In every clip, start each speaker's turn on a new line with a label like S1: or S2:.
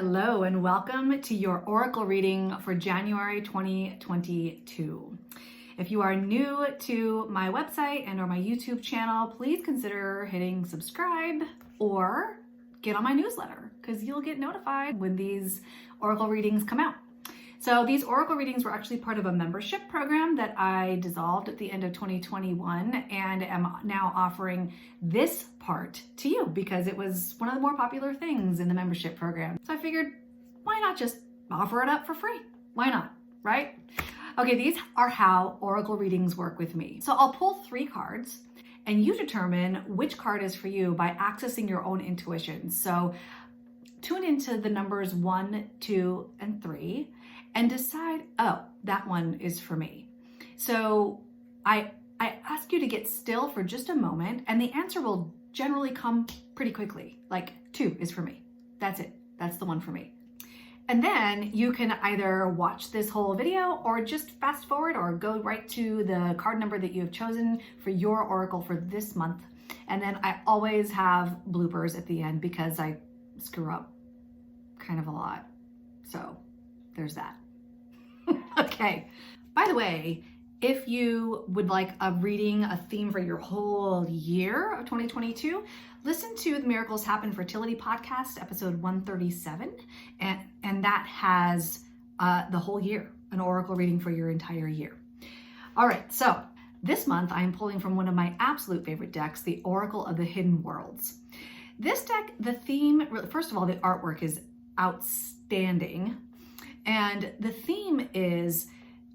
S1: Hello and welcome to your Oracle reading for January 2022. If you are new to my website and or my YouTube channel, please consider hitting subscribe or get on my newsletter because you'll get notified when these Oracle readings come out. So these Oracle readings were actually part of a membership program that I dissolved at the end of 2021 and am now offering this part to you because it was one of the more popular things in the membership program. So I figured, why not just offer it up for free? Why not, right? Okay, these are how Oracle readings work with me. So I'll pull 3 cards and you determine which card is for you by accessing your own intuition. So tune into the numbers 1, 2, and 3 and decide, oh, that one is for me. So I ask you to get still for just a moment and the answer will generally come pretty quickly. Like 2 is for me. That's it. That's the one for me. And then you can either watch this whole video or just fast forward or go right to the card number that you have chosen for your Oracle for this month. And then I always have bloopers at the end because I screw up kind of a lot. So there's that. Okay. By the way, if you would like a reading, a theme for your whole year of 2022, listen to the Miracles Happen Fertility podcast, episode 137. And that has the whole year, an Oracle reading for your entire year. All right. So this month I am pulling from one of my absolute favorite decks, the Oracle of the Hidden Worlds. This deck, the theme, first of all, the artwork is outstanding. And the theme is,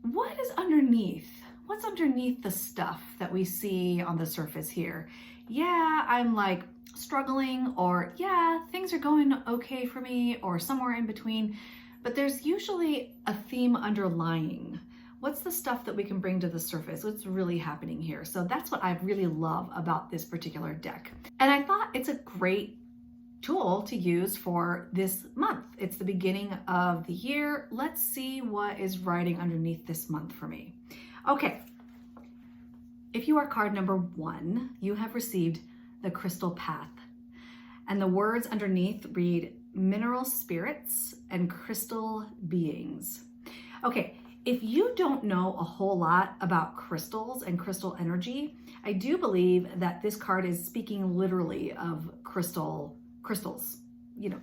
S1: what is underneath? What's underneath the stuff that we see on the surface here? Yeah, I'm like struggling, or yeah, things are going okay for me, or somewhere in between. But there's usually a theme underlying. What's the stuff that we can bring to the surface? What's really happening here? So that's what I really love about this particular deck. And I thought it's a great tool to use for this month. It's the beginning of the year. Let's see what is writing underneath this month for me. Okay, if you are card number 1, you have received the Crystal Path. And the words underneath read mineral spirits and crystal beings. Okay, if you don't know a whole lot about crystals and crystal energy, I do believe that this card is speaking literally of crystals,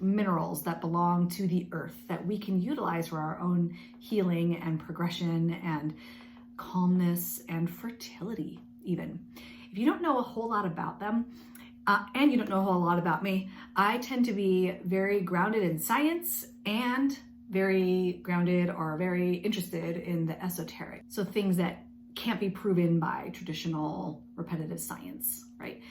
S1: minerals that belong to the earth that we can utilize for our own healing and progression and calmness and fertility even. If you don't know a whole lot about them, and you don't know a whole lot about me, I tend to be very grounded in science and very grounded or very interested in the esoteric. So things that can't be proven by traditional repetitive science, right?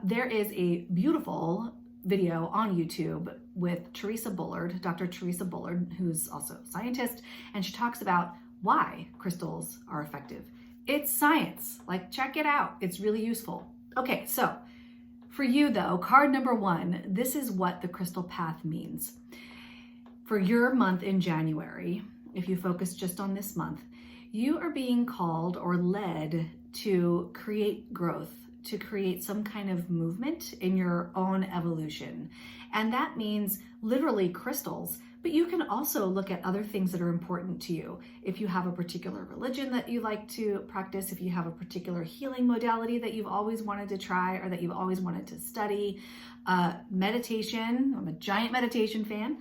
S1: There is a beautiful video on YouTube with Teresa Bullard, Dr. Teresa Bullard, who's also a scientist, and she talks about why crystals are effective. It's science, like check it out. It's really useful. Okay, so for you though, card number 1, this is what the Crystal Path means. For your month in January, if you focus just on this month, you are being called or led to create growth, to create some kind of movement in your own evolution. And that means literally crystals, but you can also look at other things that are important to you. If you have a particular religion that you like to practice, if you have a particular healing modality that you've always wanted to try or that you've always wanted to study, meditation, I'm a giant meditation fan,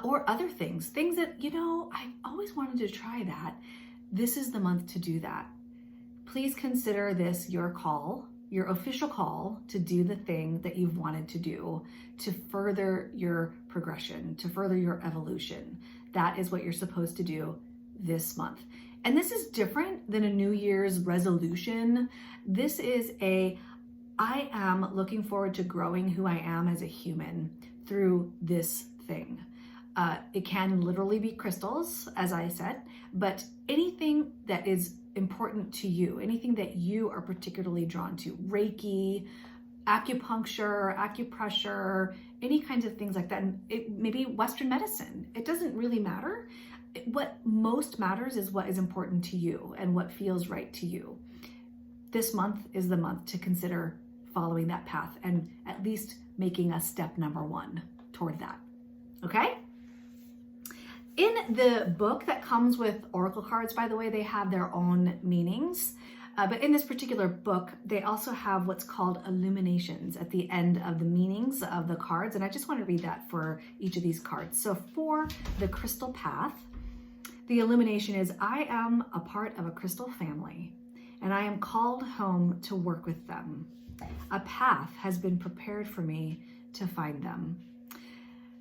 S1: or other things that, I've always wanted to try that. This is the month to do that. Please consider this your call, your official call to do the thing that you've wanted to do to further your progression, to further your evolution. That is what you're supposed to do this month. And this is different than a New Year's resolution. This is I am looking forward to growing who I am as a human through this thing. It can literally be crystals, as I said, but anything that is important to you, anything that you are particularly drawn to, Reiki, acupuncture, acupressure, any kinds of things like that, and maybe Western medicine. It doesn't really matter. What most matters is what is important to you and what feels right to you. This month is the month to consider following that path and at least making a step number 1 toward that. Okay? In the book that comes with oracle cards, by the way, they have their own meanings. But in this particular book, they also have what's called illuminations at the end of the meanings of the cards. And I just want to read that for each of these cards. So for the crystal path, the illumination is, I am a part of a crystal family, and I am called home to work with them. A path has been prepared for me to find them.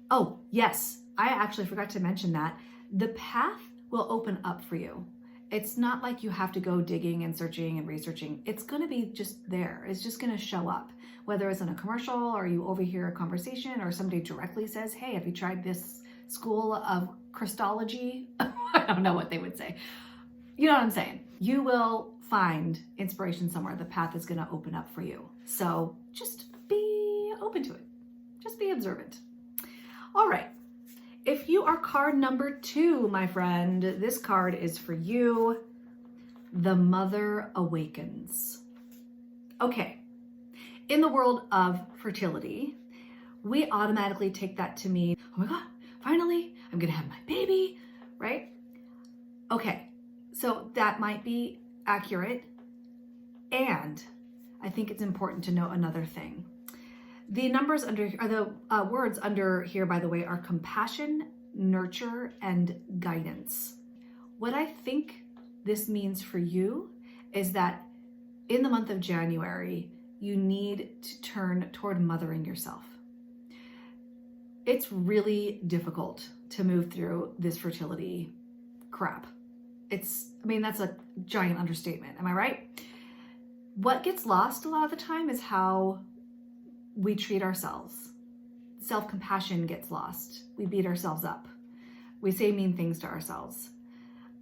S1: Oh, yes, I actually forgot to mention that. The path will open up for you. It's not like you have to go digging and searching and researching. It's going to be just there. It's just going to show up, whether it's in a commercial or you overhear a conversation or somebody directly says, hey, have you tried this school of Christology? I don't know what they would say. You know what I'm saying? You will find inspiration somewhere. The path is going to open up for you. So just be open to it. Just be observant. All right. If you are card number 2, my friend, this card is for you. The Mother Awakens. Okay. In the world of fertility, we automatically take that to mean, oh my God, finally, I'm going to have my baby, right? Okay. So that might be accurate. And I think it's important to know another thing. The numbers under, or the words under here, by the way, are compassion, nurture, and guidance. What I think this means for you is that in the month of January, you need to turn toward mothering yourself. It's really difficult to move through this fertility crap. That's a giant understatement. Am I right? What gets lost a lot of the time is how we treat ourselves. Self-compassion gets lost. We beat ourselves up. We say mean things to ourselves.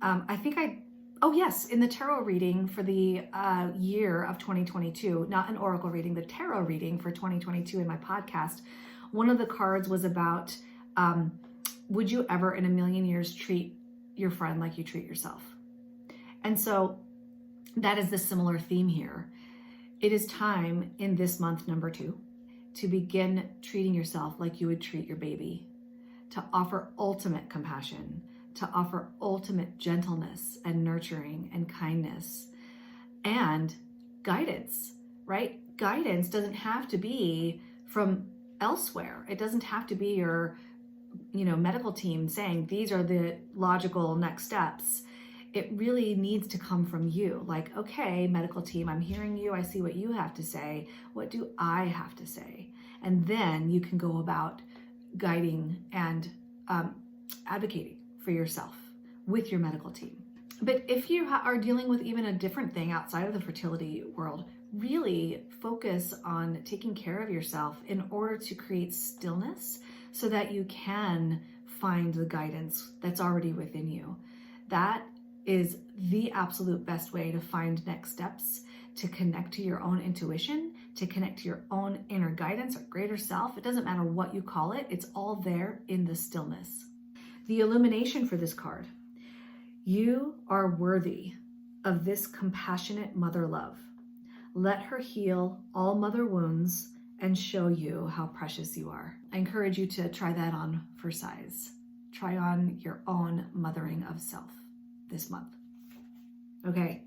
S1: In the tarot reading for the year of 2022, not an oracle reading, the tarot reading for 2022 in my podcast, one of the cards was about, would you ever in a million years treat your friend like you treat yourself? And so that is the similar theme here. It is time in this month, number 2, to begin treating yourself like you would treat your baby, to offer ultimate compassion, to offer ultimate gentleness and nurturing and kindness and guidance, right? Guidance doesn't have to be from elsewhere. It doesn't have to be your, medical team saying these are the logical next steps. It really needs to come from you. Like, okay, medical team, I'm hearing you. I see what you have to say. What do I have to say? And then you can go about guiding and advocating for yourself with your medical team. But if you are dealing with even a different thing outside of the fertility world, really focus on taking care of yourself in order to create stillness so that you can find the guidance that's already within you. That is the absolute best way to find next steps, to connect to your own intuition, to connect to your own inner guidance or greater self. It doesn't matter what you call it. It's all there in the stillness. The illumination for this card. You are worthy of this compassionate mother love. Let her heal all mother wounds and show you how precious you are. I encourage you to try that on for size. Try on your own mothering of self this month. Okay,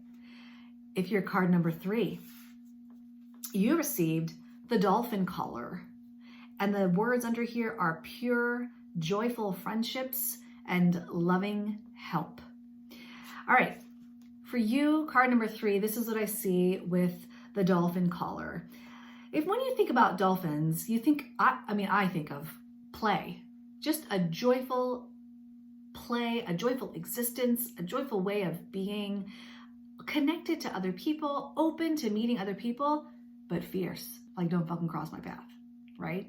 S1: if you're card number 3, you received the dolphin collar, and the words under here are pure, joyful friendships and loving help. All right, for you, card number 3, this is what I see with the dolphin collar. When you think about dolphins, you think, I think of play, just a joyful play, a joyful existence, a joyful way of being, connected to other people, open to meeting other people, but fierce. Like, don't fucking cross my path, right?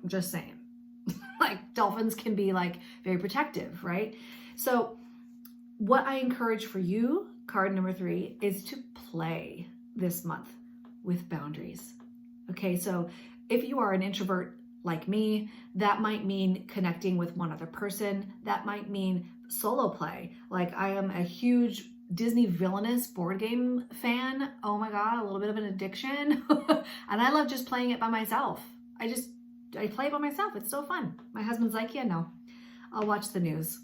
S1: I'm just saying. Like, dolphins can be very protective, right? So what I encourage for you, card number 3, is to play this month with boundaries. Okay, so if you are an introvert like me, that might mean connecting with one other person. That might mean solo play. Like, I am a huge Disney Villainous board game fan. Oh my God, a little bit of an addiction. And I love just playing it by myself. I play it by myself. It's so fun. My husband's like, yeah, no, I'll watch the news.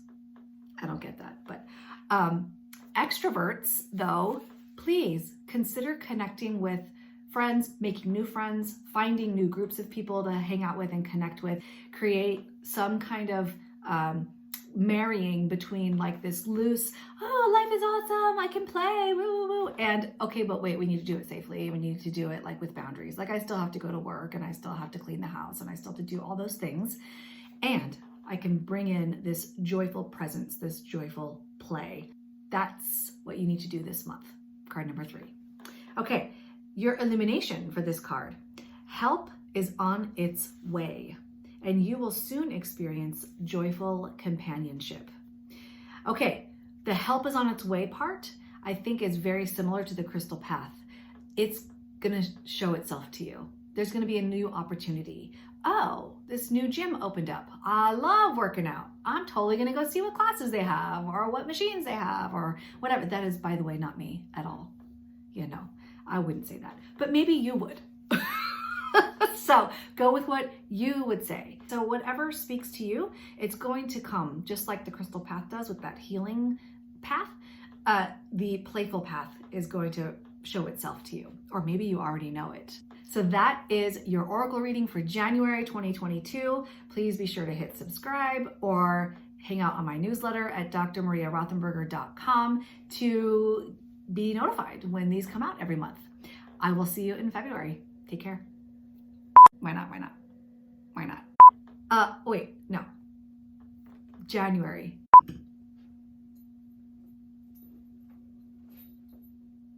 S1: I don't get that. But extroverts, though, please consider connecting with friends, making new friends, finding new groups of people to hang out with and connect with, create some kind of marrying between like this loose, oh, life is awesome, I can play, woo, woo, woo, and okay, but wait, we need to do it safely. We need to do it like with boundaries. Like I still have to go to work and I still have to clean the house and I still have to do all those things. And I can bring in this joyful presence, this joyful play. That's what you need to do this month. Card number 3. Okay, your illumination for this card. Help is on its way, and you will soon experience joyful companionship. Okay, the help is on its way part, I think is very similar to the crystal path. It's gonna show itself to you. There's gonna be a new opportunity. Oh, this new gym opened up. I love working out. I'm totally gonna go see what classes they have or what machines they have or whatever. That is, by the way, not me at all. You know, I wouldn't say that, but maybe you would. So go with what you would say. So whatever speaks to you, it's going to come just like the crystal path does with that healing path. The playful path is going to show itself to you, or maybe you already know it. So that is your oracle reading for January 2022. Please be sure to hit subscribe or hang out on my newsletter at drmariarothenberger.com to be notified when these come out every month. I will see you in February. Take care. Why not? Why not? Why not? Wait, no. January.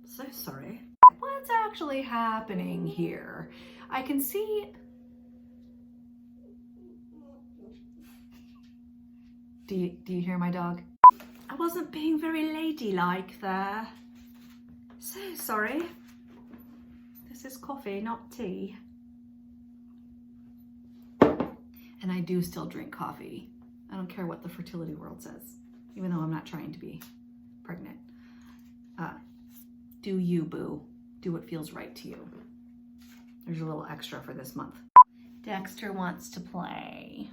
S1: So sorry. What's actually happening here? I can see. Do you hear my dog? I wasn't being very ladylike there. So sorry. This is coffee, not tea. And I do still drink coffee. I don't care what the fertility world says, even though I'm not trying to be pregnant. Do you, boo. Do what feels right to you. There's a little extra for this month. Dexter wants to play.